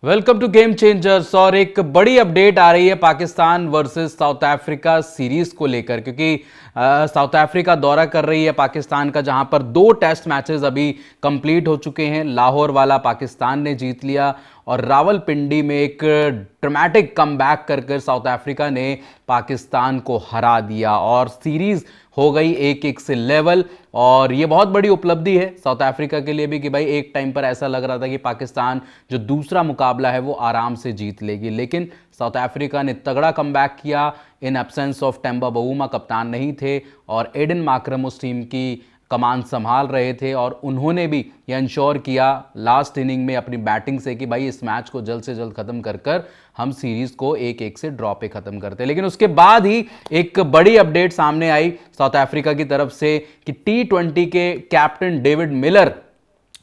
Welcome to game changers. और एक बड़ी अपडेट आ रही है Pakistan versus south Africa series को लेकर, क्योंकि साउथ अफ्रीका दौरा कर रही है पाकिस्तान का, जहां पर 2 टेस्ट मैचेस अभी कंप्लीट हो चुके हैं। लाहौर वाला पाकिस्तान ने जीत लिया और रावलपिंडी में एक ड्रामेटिक कमबैक कर साउथ अफ्रीका ने पाकिस्तान को हरा दिया और सीरीज हो गई 1-1 से लेवल। और ये बहुत बड़ी उपलब्धि है साउथ अफ्रीका के लिए भी कि भाई एक टाइम पर ऐसा लग रहा था कि पाकिस्तान जो दूसरा मुकाबला है वो आराम से जीत लेगी, लेकिन साउथ अफ्रीका ने तगड़ा कमबैक किया। In absence of Temba Bavuma कप्तान नहीं थे और एडन मार्करम उस टीम की कमान संभाल रहे थे और उन्होंने भी ये इंश्योर किया लास्ट इनिंग में अपनी बैटिंग से कि भाई इस मैच को जल्द से जल्द खत्म कर हम सीरीज को 1-1 से ड्रॉ पे खत्म करते। लेकिन उसके बाद ही एक बड़ी अपडेट सामने आई साउथ अफ्रीका की तरफ से कि T20 के कैप्टन डेविड मिलर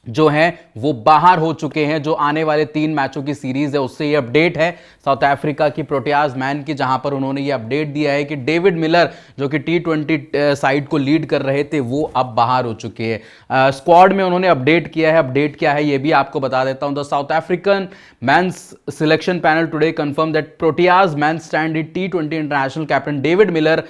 जो हैं वो बाहर हो चुके हैं। जो आने वाले 3 मैचों की सीरीज है उससे ये अपडेट है साउथ अफ्रीका की प्रोटियाज मैन की, जहां पर उन्होंने ये अपडेट दिया है कि डेविड मिलर जो कि T20 साइड को लीड कर रहे थे वो अब बाहर हो चुके हैं। स्क्वाड में उन्होंने अपडेट किया है। अपडेट क्या है ये भी आपको बता देता हूं। The South African men's selection panel today confirm that Proteas man standard T20 international captain David Miller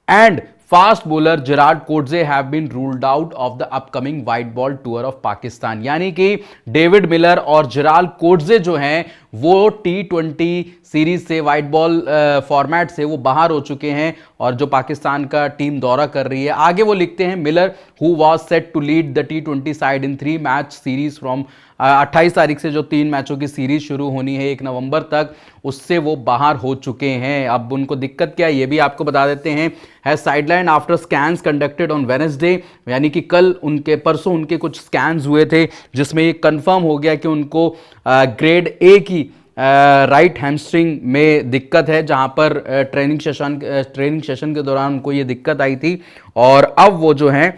and fast bowler Gerard Coetzee have been ruled out of the upcoming white ball tour of Pakistan। यानी कि David Miller और Gerard Coetzee जो हैं वो T20 series से, white ball format से वो बाहर हो चुके हैं और जो पाकिस्तान का टीम दौरा कर रही है। आगे वो लिखते हैं Miller who was set to lead the T20 side in 3 match series from 28 तारीख से जो 3 मैचों की सीरीज शुरू होनी है 1 नवंबर तक, उससे वो बाहर हो चुके हैं। अब उनको दिक्कत क्या है ये भी आपको बता देते हैं। है sideline after scans conducted on Wednesday, यानी कि कल परसों उनके कुछ स्कैन्स हुए थे जिसमें ये कंफर्म हो गया कि उनको ग्रेड ए की राइट हैमस्ट्रिंग में दिक्कत है, जहां पर ट्रेनिंग सेशन के दौरान उनको ये दिक्कत आई थी और अब वो जो है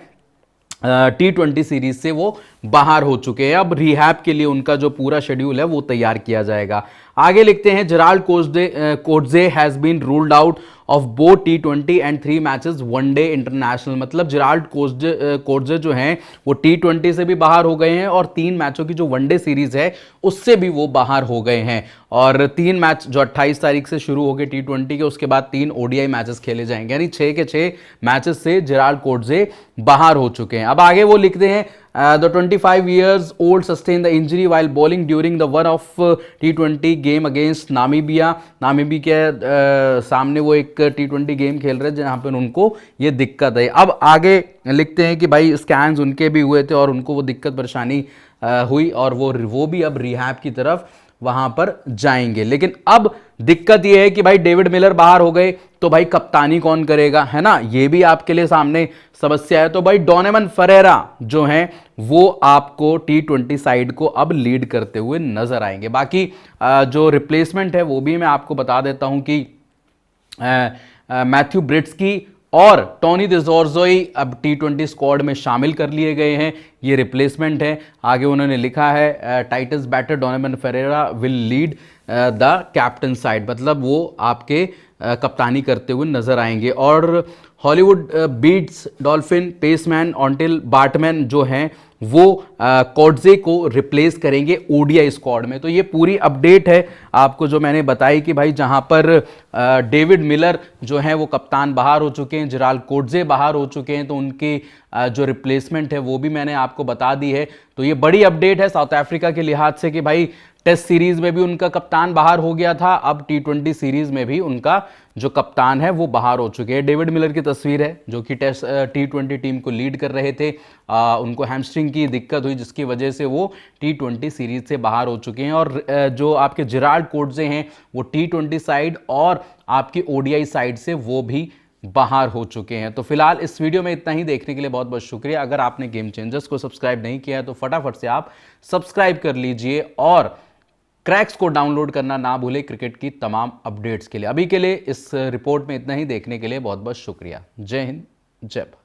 T20 सीरीज से वो बाहर हो चुके हैं। अब रिहैब के लिए उनका जो पूरा शेड्यूल है वो तैयार किया जाएगा। आगे लिखते हैं Gerard Coetzee has been ruled out of both T20 and 3 matches one day international. मतलब Gerard Coetzee जो हैं वो T20 से भी बाहर हो गए हैं और 3 मैचों की जो वनडे सीरीज है उससे भी वो बाहर हो गए हैं। और 3 मैच जो 28 तारीख से शुरू हो गए T20 के, उसके बाद 3 ODI मैचेस खेले जाएंगे, यानी 6 के 6 मैचेस से Gerard Coetzee बाहर हो चुके हैं। अब आगे वो लिखते हैं the 25 years old sustained the injury while bowling during the one-off T20 game against Namibia। नामीबी के सामने वो एक T20 गेम खेल रहे हैं जहां पर उनको ये दिक्कत है। अब आगे लिखते हैं कि भाई स्कैन्स उनके भी हुए थे और उनको वो दिक्कत परेशानी हुई और वो भी अब रिहैब की तरफ वहां पर जाएंगे। लेकिन अब दिक्कत यह है कि भाई डेविड मिलर बाहर हो गए तो भाई कप्तानी कौन करेगा, है ना, ये भी आपके लिए सामने समस्या है। तो भाई डोनेवन फरेरा जो हैं वो आपको T20 साइड को अब लीड करते हुए नजर आएंगे। बाकी जो रिप्लेसमेंट है वो भी मैं आपको बता देता हूं कि मैथ्यू ब्रिट्सकी और टोनी डिजोर्जोई अब T20 स्क्वाड में शामिल कर लिए गए हैं। ये रिप्लेसमेंट है। आगे उन्होंने लिखा है Titans batter Donovan Ferreira will lead the captain side, मतलब वो आपके कप्तानी करते हुए नजर आएंगे। और हॉलीवुड बीट्स डॉल्फिन पेसमैन ऑन्टिल बार्टमैन जो हैं वो कोट्जे को रिप्लेस करेंगे ODI स्क्वाड में। तो ये पूरी अपडेट है आपको जो मैंने बताई कि भाई जहां पर डेविड मिलर जो हैं वो कप्तान बाहर हो चुके हैं, Gerard Coetzee बाहर हो चुके हैं, तो उनकी जो रिप्लेसमेंट है वो भी मैंने आपको बता दी है। तो ये बड़ी अपडेट है साउथ अफ्रीका के लिहाज से कि भाई टेस्ट सीरीज में भी उनका कप्तान बाहर हो गया था, अब T20 सीरीज में भी उनका जो कप्तान है वो बाहर हो चुके हैं। डेविड मिलर की तस्वीर है जो कि टेस्ट T20 टीम को लीड कर रहे थे। उनको हैमस्ट्रिंग की दिक्कत हुई जिसकी वजह से वो T20 सीरीज से बाहर हो चुके हैं। और जो आपके Gerard Coetzee हैं वो T20 साइड और आपकी ODI साइड से वो भी बाहर हो चुके हैं। तो फिलहाल इस वीडियो में इतना ही। देखने के लिए बहुत बहुत शुक्रिया। अगर आपने गेम चेंजर्स को सब्सक्राइब नहीं किया है तो फटाफट से आप सब्सक्राइब कर लीजिए और क्रैक्स को डाउनलोड करना ना भूलें क्रिकेट की तमाम अपडेट्स के लिए। अभी के लिए इस रिपोर्ट में इतना ही। देखने के लिए बहुत बहुत शुक्रिया। जय हिंद, जय भारत।